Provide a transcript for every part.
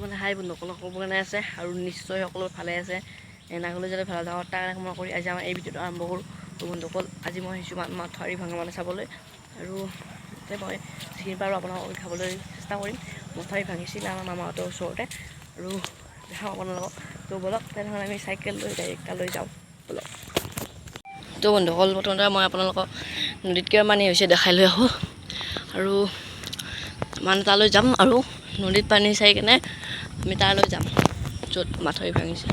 মানে হাই বন্ধুসকলক ক'ব কাৰণে আছে আৰু নিশ্চয় সকলো ভালে আছে নাগলৈ যাতে ভাল থাকক তাৰ কামনা কৰি আজি আমাৰ এই ভিডিঅ'টো আৰম্ভ কৰোঁ। বন্ধুসকল আজি মই আহিছোঁ মাথাউৰি ভঙা মানে চাবলৈ আৰু মই যিখিনি পাৰোঁ আপোনালোকক খাবলৈ চেষ্টা কৰিম। মথাউৰি ভাঙিছিল আমাৰ মামাহঁতৰ ওচৰতে আৰু দেখাম আপোনালোকক। তো ব'লক তেনেহ'লে আমি চাইকেল লৈ ডাইৰেক্ট তালৈ যাওঁ ব'লক। তো বন্ধুসকল প্ৰথমতে মই আপোনালোকক নদীত কিমান পানী হৈছে দেখাই লৈ আহোঁ আৰু মানে তালৈ যাম আৰু নদীত পানী চাই কেনে আমি তালৈ যাম য'ত মাথাউৰি ভাঙিছে।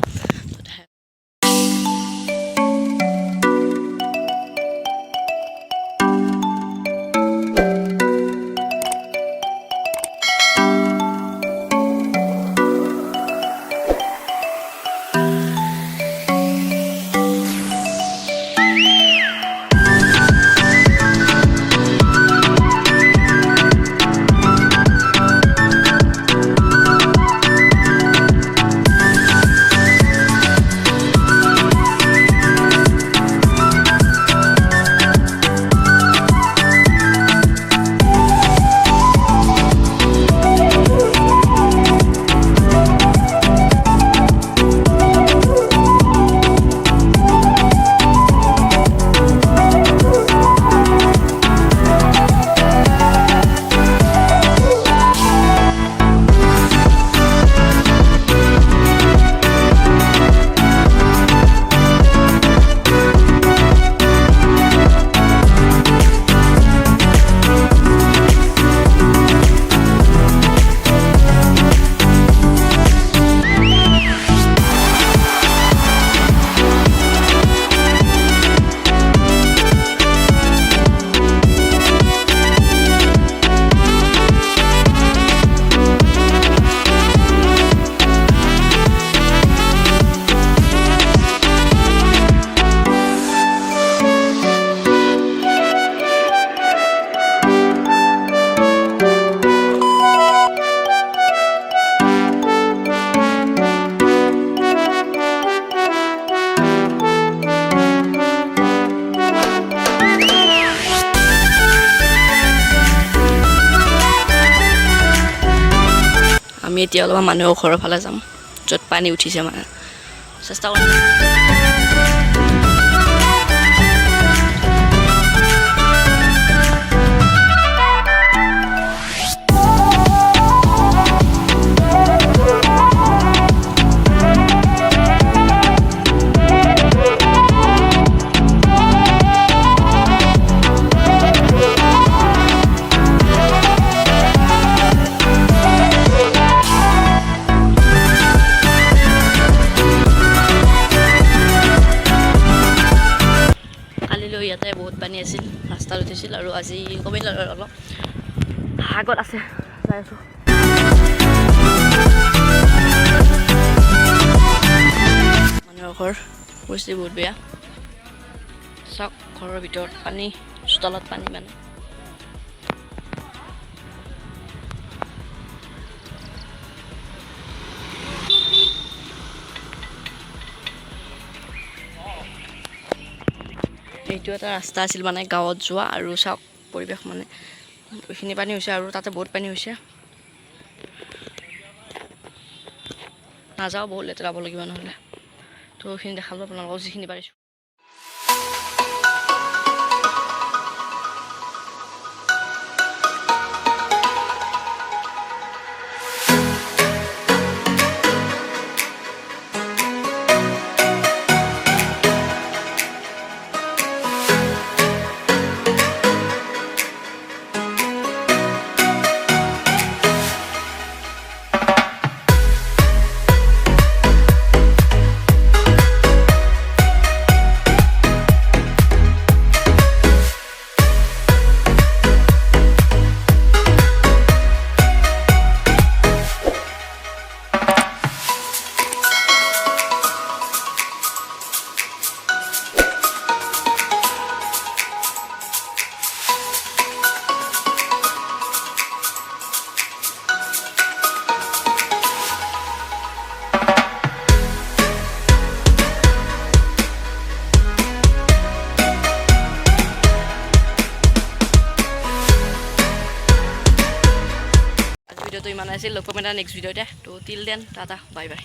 আমি এতিয়া অলপমান মানুহৰ ঘৰৰ ফালে যাম য'ত পানী উঠিছে মানে চেষ্টা কৰিম। ইয়াতে বহুত পানী আছিল ৰাস্তাত উঠিছিল আৰু আজি কমিল অলপ আগত আছে যাই আছোঁ। মানুহৰ ঘৰ পৰিস্থিতি বহুত বেয়া চাওক ঘৰৰ ভিতৰত পানী চোতালত পানী মানে এইটো এটা ৰাস্তা আছিল মানে গাঁৱত যোৱা আৰু চাওক পৰিৱেশ মানে এইখিনি পানী হৈছে আৰু তাতে বহুত পানী হৈছে নাযাওঁ বহুত লেতেৰা হ'ব লাগিব নহ'লে। তো এইখিনি দেখালোঁ আপোনালোকক যিখিনি পাৰিছোঁ। আছিল। লগ পাম এটা নেক্সট ভিডিঅ'তে। তো till then tata bye bye.